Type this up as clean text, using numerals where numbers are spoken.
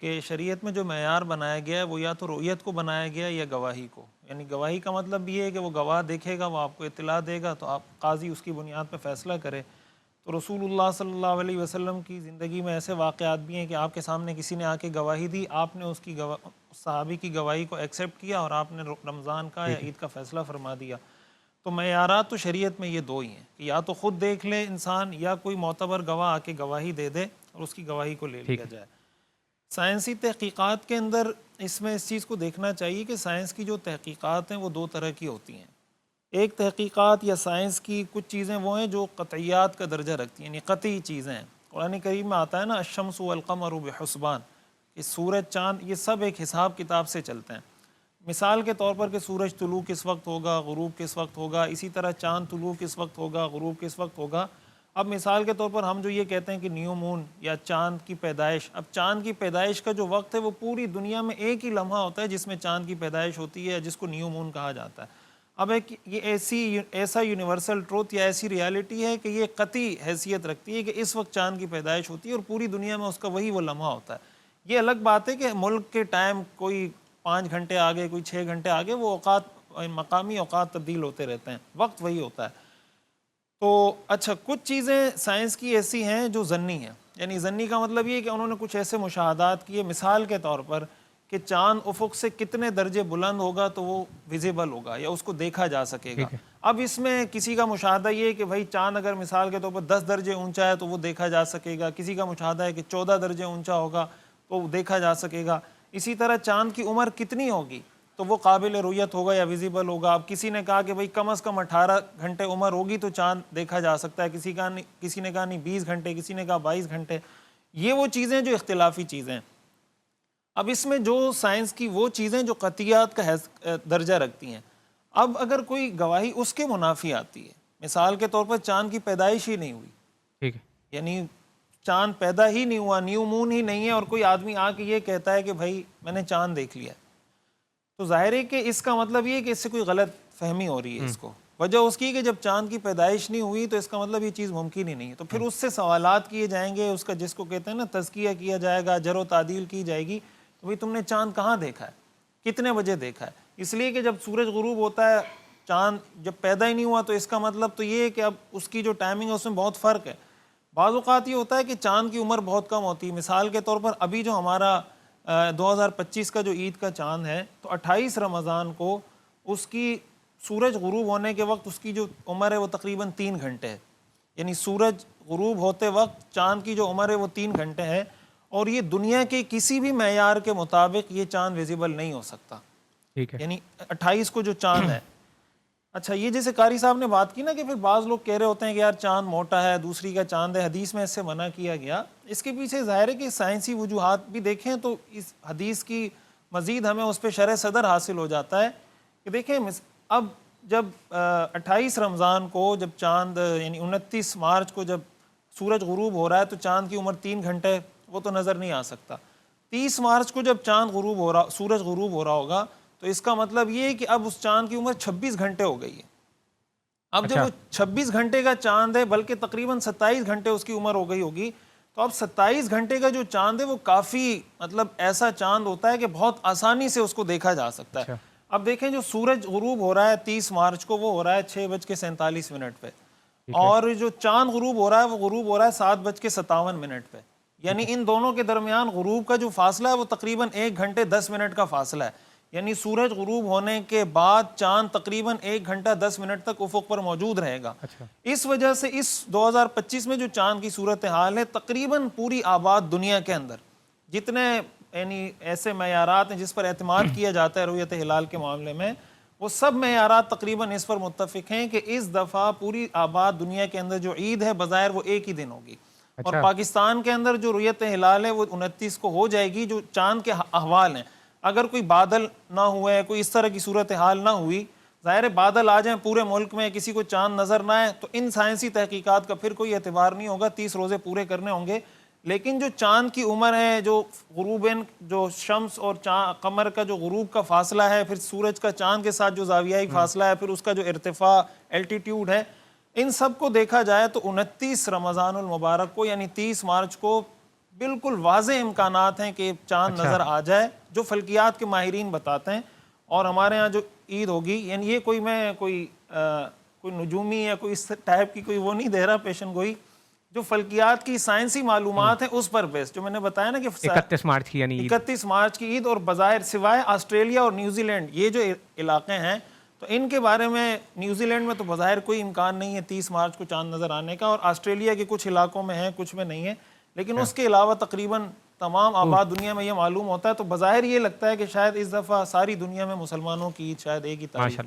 کہ شریعت میں جو معیار بنایا گیا ہے وہ یا تو رؤیت کو بنایا گیا ہے یا گواہی کو. یعنی گواہی کا مطلب یہ ہے کہ وہ گواہ دیکھے گا، وہ آپ کو اطلاع دے گا، تو آپ قاضی اس کی بنیاد پہ فیصلہ کرے. تو رسول اللہ صلی اللہ علیہ وسلم کی زندگی میں ایسے واقعات بھی ہیں کہ آپ کے سامنے کسی نے آ کے گواہی دی، آپ نے اس کی صحابی کی گواہی کو ایکسیپٹ کیا اور آپ نے رمضان کا یا عید کا فیصلہ فرما دیا. تو معیارات تو شریعت میں یہ دو ہی ہیں کہ یا تو خود دیکھ لے انسان یا کوئی معتبر گواہ آ کے گواہی دے دے اور اس کی گواہی کو لے لیا جائے. سائنسی تحقیقات کے اندر اس میں اس چیز کو دیکھنا چاہیے کہ سائنس کی جو تحقیقات ہیں وہ دو طرح کی ہوتی ہیں. ایک تحقیقات یا سائنس کی کچھ چیزیں وہ ہیں جو قطعیات کا درجہ رکھتی ہیں، یعنی قطعی چیزیں ہیں. قرآن کریم میں آتا ہے نا الشمس والقمر بحسبان، کہ سورج چاند یہ سب ایک حساب کتاب سے چلتے ہیں. مثال کے طور پر کہ سورج طلوع کس وقت ہوگا، غروب کس وقت ہوگا، اسی طرح چاند طلوع کس وقت ہوگا، غروب کس وقت ہوگا. اب مثال کے طور پر ہم جو یہ کہتے ہیں کہ نیو مون یا چاند کی پیدائش، اب چاند کی پیدائش کا جو وقت ہے وہ پوری دنیا میں ایک ہی لمحہ ہوتا ہے جس میں چاند کی پیدائش ہوتی ہے، جس کو نیو مون کہا جاتا ہے. اب یہ ایسا یونیورسل ٹروتھ یا ایسی ریالٹی ہے کہ یہ قطعی حیثیت رکھتی ہے کہ اس وقت چاند کی پیدائش ہوتی ہے اور پوری دنیا میں اس کا وہی وہ لمحہ ہوتا ہے. یہ الگ بات ہے کہ ملک کے ٹائم کوئی 5 گھنٹے آگے کوئی 6 گھنٹے آگے، وہ اوقات مقامی اوقات تبدیل ہوتے رہتے ہیں، وقت وہی ہوتا ہے. تو اچھا کچھ چیزیں سائنس کی ایسی ہیں جو ظنی ہیں، یعنی ظنی کا مطلب یہ ہے کہ انہوں نے کچھ ایسے مشاہدات کیے، مثال کے طور پر کہ چاند افق سے کتنے درجے بلند ہوگا تو وہ ویزیبل ہوگا یا اس کو دیکھا جا سکے گا. اب اس میں کسی کا مشاہدہ یہ ہے کہ بھائی چاند اگر مثال کے طور پر 10 درجے اونچا ہے تو وہ دیکھا جا سکے گا، کسی کا مشاہدہ ہے کہ 14 درجے اونچا ہوگا تو وہ دیکھا جا سکے گا. اسی طرح چاند کی عمر کتنی ہوگی تو وہ قابل رؤیت ہوگا یا ویزیبل ہوگا. اب کسی نے کہا کہ بھئی کم از کم 18 گھنٹے عمر ہوگی تو چاند دیکھا جا سکتا ہے، کسی نے کہا نہیں 20 گھنٹے، کسی نے کہا 22 گھنٹے. یہ وہ چیزیں جو اختلافی چیزیں ہیں. اب اس میں جو سائنس کی وہ چیزیں جو قطعیات کا درجہ رکھتی ہیں، اب اگر کوئی گواہی اس کے منافی آتی ہے، مثال کے طور پر چاند کی پیدائش ہی نہیں ہوئی، یعنی چاند پیدا ہی نہیں ہوا، نیو مون ہی نہیں ہے، اور کوئی آدمی آ کے یہ کہتا ہے کہ بھائی میں نے چاند دیکھ لیا، تو ظاہر ہے کہ اس کا مطلب یہ کہ اس سے کوئی غلط فہمی ہو رہی ہے. اس کو وجہ اس کی کہ جب چاند کی پیدائش نہیں ہوئی تو اس کا مطلب یہ چیز ممکن ہی نہیں ہے. تو پھر اس سے سوالات کیے جائیں گے، اس کا جس کو کہتے ہیں نا تزکیہ کیا جائے گا، جر و تعدیل کی جائے گی. تو بھئی تم نے چاند کہاں دیکھا ہے، کتنے بجے دیکھا ہے؟ اس لیے کہ جب سورج غروب ہوتا ہے، چاند جب پیدا ہی نہیں ہوا تو اس کا مطلب تو یہ ہے کہ اب اس کی جو ٹائمنگ ہے اس میں بہت فرق ہے. بعض اوقات یہ ہوتا ہے کہ چاند کی عمر بہت کم ہوتی ہے. مثال کے طور پر ابھی جو ہمارا 2025 کا جو عید کا چاند ہے تو 28 رمضان کو اس کی سورج غروب ہونے کے وقت اس کی جو عمر ہے وہ تقریباً 3 گھنٹے ہے. یعنی سورج غروب ہوتے وقت چاند کی جو عمر ہے وہ 3 گھنٹے ہے، اور یہ دنیا کے کسی بھی معیار کے مطابق یہ چاند ویزیبل نہیں ہو سکتا. یعنی 28 کو جو چاند ہے. اچھا یہ جیسے قاری صاحب نے بات کی نا کہ پھر بعض لوگ کہہ رہے ہوتے ہیں کہ یار چاند موٹا ہے، دوسری کا چاند ہے، حدیث میں اس سے منع کیا گیا. اس کے پیچھے ظاہر ہے کہ سائنسی وجوہات بھی دیکھیں تو اس حدیث کی مزید ہمیں اس پہ شرح صدر حاصل ہو جاتا ہے کہ دیکھیں اب جب 28 رمضان کو جب چاند یعنی 29 مارچ کو جب سورج غروب ہو رہا ہے تو چاند کی عمر 3 گھنٹے، وہ تو نظر نہیں آ سکتا. 30 مارچ کو جب چاند غروب ہو رہا، سورج غروب ہو رہا ہوگا تو اس کا مطلب یہ ہے کہ اب اس چاند کی عمر 26 گھنٹے ہو گئی ہے. اب جب وہ 26 گھنٹے کا چاند ہے، بلکہ تقریباً 27 گھنٹے اس کی عمر ہو گئی ہوگی، تو اب 27 گھنٹے کا جو چاند ہے وہ کافی مطلب ایسا چاند ہوتا ہے کہ بہت آسانی سے اس کو دیکھا جا سکتا ہے. اب دیکھیں جو سورج غروب ہو رہا ہے 30 مارچ کو وہ ہو رہا ہے 6:47 پہ، اور جو چاند غروب ہو رہا ہے وہ غروب ہو رہا ہے 7:57 پہ. یعنی ان دونوں کے درمیان غروب کا جو فاصلہ ہے وہ تقریباً 1 گھنٹے 10 منٹ کا فاصلہ ہے. یعنی سورج غروب ہونے کے بعد چاند تقریباً 1 گھنٹہ 10 منٹ تک افق پر موجود رہے گا. اس وجہ سے اس 2025 میں جو چاند کی صورتحال ہے تقریباً پوری آباد دنیا کے اندر جتنے یعنی ایسے معیارات ہیں جس پر اعتماد کیا جاتا ہے رؤیت ہلال کے معاملے میں، وہ سب معیارات تقریباً اس پر متفق ہیں کہ اس دفعہ پوری آباد دنیا کے اندر جو عید ہے بظاہر وہ ایک ہی دن ہوگی. اور پاکستان کے اندر جو رؤیت ہلال ہے وہ 29 کو ہو جائے گی. جو چاند کے احوال ہیں، اگر کوئی بادل نہ ہوئے، کوئی اس طرح کی صورتحال نہ ہوئی، ظاہر بادل آ جائیں پورے ملک میں کسی کو چاند نظر نہ آئے تو ان سائنسی تحقیقات کا پھر کوئی اعتبار نہیں ہوگا، 30 روزے پورے کرنے ہوں گے. لیکن جو چاند کی عمر ہے، جو غروبین جو شمس اور قمر کا جو غروب کا فاصلہ ہے، پھر سورج کا چاند کے ساتھ جو زاویائی فاصلہ ہے، پھر اس کا جو ارتفاع الٹیٹیوڈ ہے، ان سب کو دیکھا جائے تو 29 رمضان المبارک کو یعنی 30 مارچ کو بالکل واضح امکانات ہیں کہ چاند نظر آ جائے، جو فلکیات کے ماہرین بتاتے ہیں. اور ہمارے ہاں جو عید ہوگی، یعنی یہ کوئی میں کوئی نجومی یا کوئی اس ٹائپ کی کوئی وہ نہیں دے رہا پیشن گوئی، جو فلکیات کی سائنسی معلومات ہیں اس پر بیس، جو میں نے بتایا نا کہ 31 مارچ کی یعنی 31 مارچ کی عید، اور بظاہر سوائے آسٹریلیا اور نیوزی لینڈ یہ جو علاقے ہیں، تو ان کے بارے میں نیوزی لینڈ میں تو بظاہر کوئی امکان نہیں ہے 30 مارچ کو چاند نظر آنے کا، اور آسٹریلیا کے کچھ علاقوں میں ہے، کچھ میں نہیں ہے، لیکن اس کے علاوہ تقریباً تمام آباد دنیا میں یہ معلوم ہوتا ہے. تو بظاہر یہ لگتا ہے کہ شاید اس دفعہ ساری دنیا میں مسلمانوں کی عید شاید ایک ہی تاریخ.